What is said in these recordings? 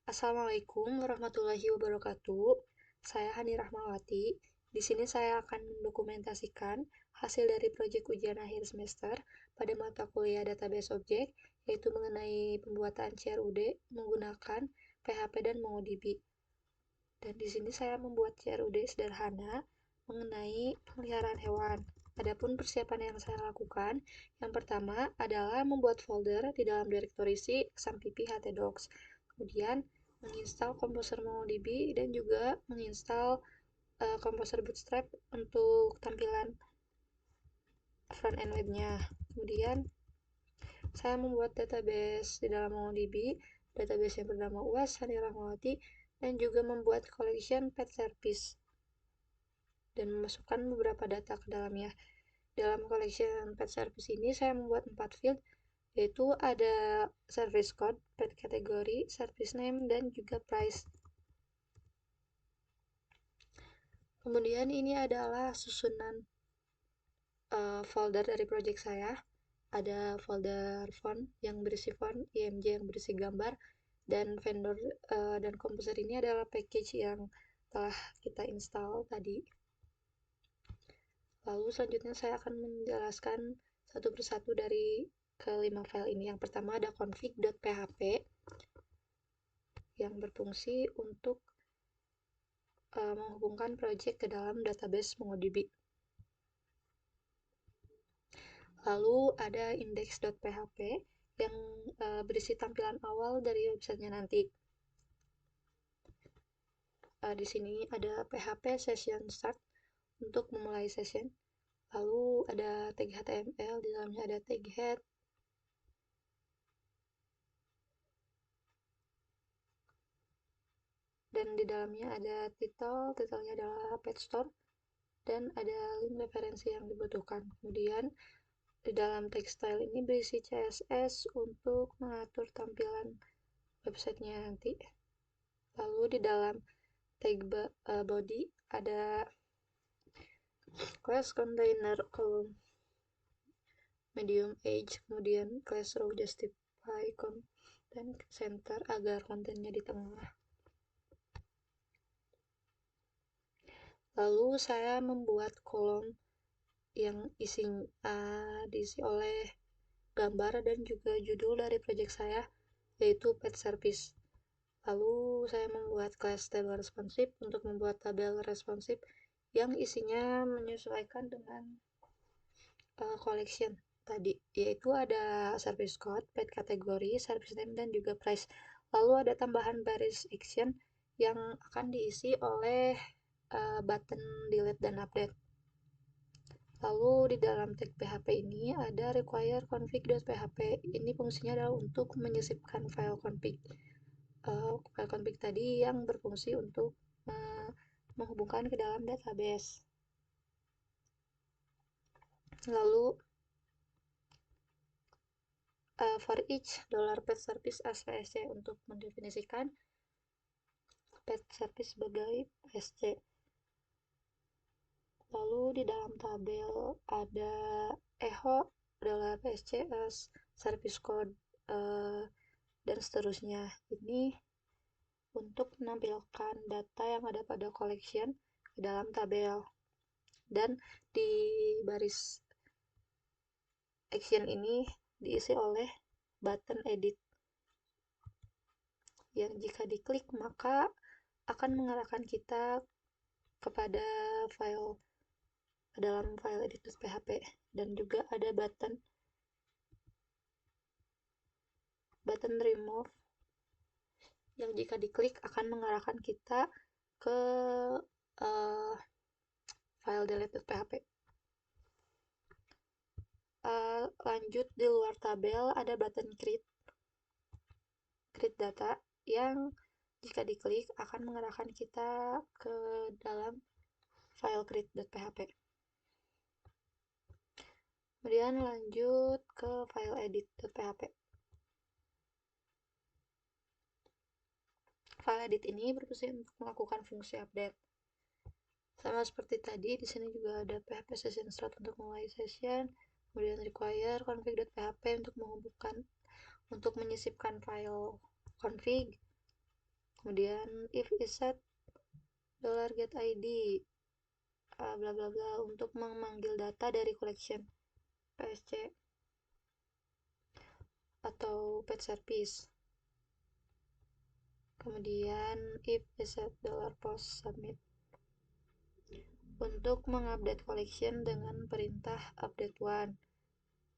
Assalamualaikum warahmatullahi wabarakatuh. Saya Hani Rahmawati. Di sini saya akan mendokumentasikan hasil dari proyek ujian akhir semester pada mata kuliah database objek, yaitu mengenai pembuatan CRUD menggunakan PHP dan MongoDB. Dan di sini saya membuat CRUD sederhana mengenai pemeliharaan hewan. Adapun persiapan yang saya lakukan, yang pertama adalah membuat folder di dalam direktori C xampp htdocs. Kemudian menginstal Composer MongoDB dan juga menginstal Composer Bootstrap untuk tampilan front end webnya. Kemudian saya membuat database di dalam MongoDB, database yang bernama UAS Hani Rahmawati, dan juga membuat collection pet service dan memasukkan beberapa data ke dalamnya. Dalam collection pet service ini saya membuat 4 field, yaitu ada service code, pet category, service name, dan juga price. Kemudian ini adalah susunan folder dari project saya. Ada folder font yang berisi font, IMG yang berisi gambar, dan vendor dan komposer ini adalah package yang telah kita install tadi. Lalu selanjutnya saya akan menjelaskan satu persatu dari kelima file ini. Yang pertama ada config.php yang berfungsi untuk menghubungkan project ke dalam database MongoDB. Lalu ada index.php yang berisi tampilan awal dari websitenya nanti. Di sini ada php session start untuk memulai session. Lalu ada tag HTML, di dalamnya ada tag head, dan di dalamnya ada titelnya adalah pet store, dan ada link referensi yang dibutuhkan. Kemudian di dalam text style ini berisi CSS untuk mengatur tampilan websitenya nanti. Lalu di dalam tag body ada class container column medium age, kemudian class row justify content center agar kontennya di tengah. Lalu saya membuat kolom yang diisi oleh gambar dan juga judul dari project saya, yaitu pet service. Lalu saya membuat class table responsive untuk membuat tabel responsif yang isinya menyesuaikan dengan collection tadi, yaitu ada service code, pet category, service name, dan juga price. Lalu ada tambahan baris action yang akan diisi oleh button delete dan update. Lalu di dalam tag PHP ini ada require config.php. Ini fungsinya adalah untuk menyisipkan file config. File config tadi yang berfungsi untuk menghubungkan ke dalam database. Lalu for each $pet service as PSC untuk mendefinisikan pet service sebagai PSC. Lalu di dalam tabel ada echo $PSC as service code dan seterusnya. Ini untuk menampilkan data yang ada pada collection ke dalam tabel. Dan di baris action ini diisi oleh button edit yang jika diklik maka akan mengarahkan kita kepada file dalam file edit.php, dan juga ada button remove yang jika diklik akan mengarahkan kita ke file delete.php. Lanjut, di luar tabel ada button create data yang jika diklik akan mengarahkan kita ke dalam file create.php. Kemudian lanjut ke file edit.php. File edit ini berfungsi untuk melakukan fungsi update. Sama seperti tadi, di sini juga ada php session start untuk mulai session, kemudian require config.php untuk menghubungkan, untuk menyisipkan file config, Kemudian if is set $get id bla bla bla untuk memanggil data dari collection PSC atau pet service. Kemudian if is set $post submit untuk mengupdate collection dengan perintah update one.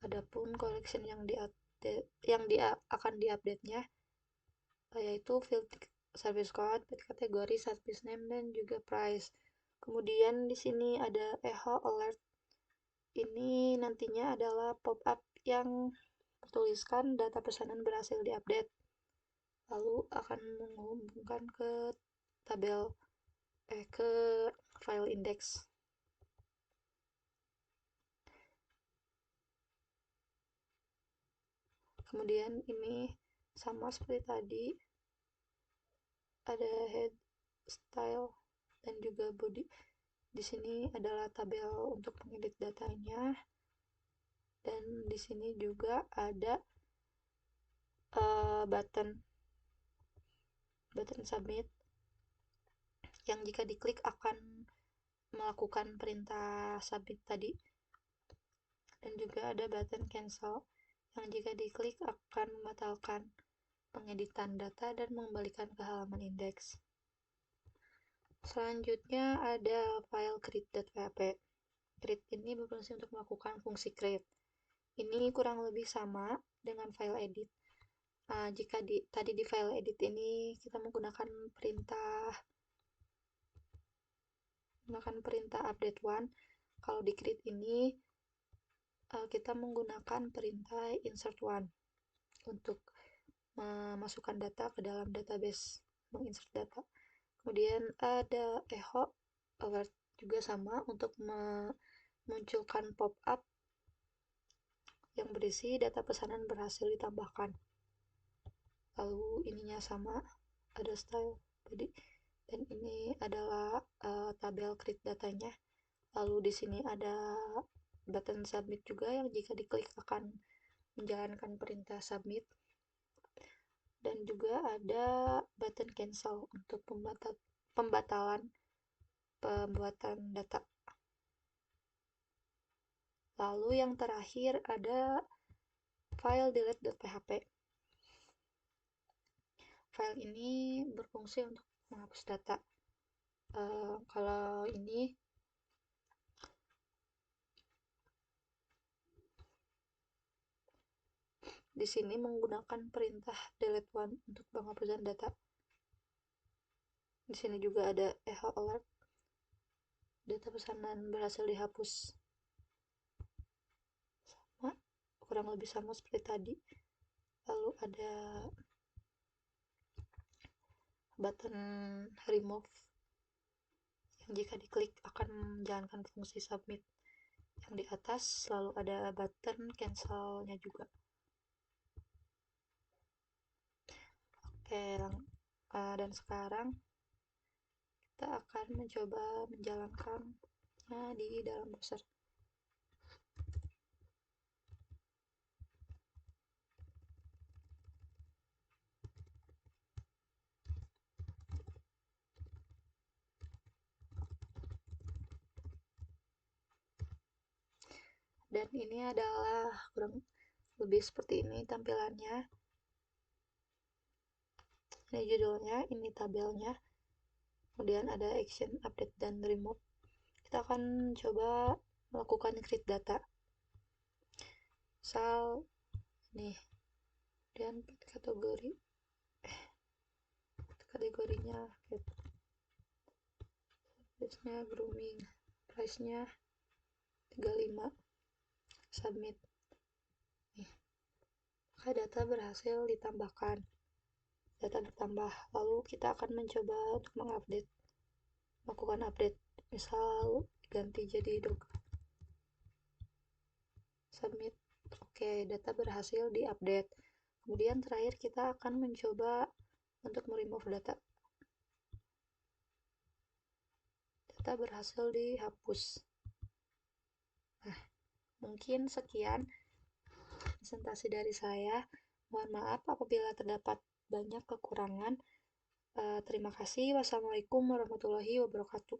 Adapun collection yang akan diupdate-nya yaitu field service code, kategori, service name, dan juga price. Kemudian di sini ada echo alert. Ini nantinya adalah pop-up yang bertuliskan data pesanan berhasil diupdate. Lalu akan menghubungkan ke ke file index. Kemudian ini sama seperti tadi, ada head, style, dan juga body. Di sini adalah tabel untuk mengedit datanya, dan di sini juga ada button submit yang jika diklik akan melakukan perintah submit tadi, dan juga ada button cancel yang jika diklik akan membatalkan pengeditan data dan mengembalikan ke halaman indeks. Selanjutnya ada file create.php. Create ini berfungsi untuk melakukan fungsi create. Ini kurang lebih sama dengan file edit. Jika tadi di file edit ini kita menggunakan perintah update one, kalau di create ini kita menggunakan perintah insert one untuk memasukkan data ke dalam database, menginsert data. Kemudian ada echo alert juga sama untuk memunculkan pop-up yang berisi data pesanan berhasil ditambahkan. Lalu ininya sama, ada style body, dan ini adalah tabel create datanya. Lalu di sini ada button submit juga yang jika diklik akan menjalankan perintah submit, dan juga ada button cancel untuk pembatalan pembuatan data. Lalu yang terakhir ada file delete.php. File ini berfungsi untuk menghapus data. Kalau ini di sini menggunakan perintah delete one untuk penghapusan data. Di sini juga ada echo alert, data pesanan berhasil dihapus. Sama, kurang lebih sama seperti tadi. Lalu ada button remove yang jika diklik akan menjalankan fungsi submit yang di atas. Lalu ada button cancel-nya juga. Oke, dan sekarang kita akan mencoba menjalankannya di dalam browser. Dan ini adalah kurang lebih seperti ini tampilannya. Ini judulnya, ini tabelnya. Kemudian ada action, update, dan remove. Kita akan coba melakukan create data. Misal nih, dan kategorinya service-nya grooming, price-nya 35, submit. Nih, maka data berhasil ditambahkan. Data bertambah. Lalu kita akan mencoba untuk melakukan update. Misal ganti jadi dog. Submit. Oke, data berhasil diupdate. Kemudian terakhir kita akan mencoba untuk meremove data. Data berhasil dihapus. Nah, mungkin sekian presentasi dari saya. Mohon maaf apabila terdapat banyak kekurangan. Terima kasih. Wassalamualaikum warahmatullahi wabarakatuh.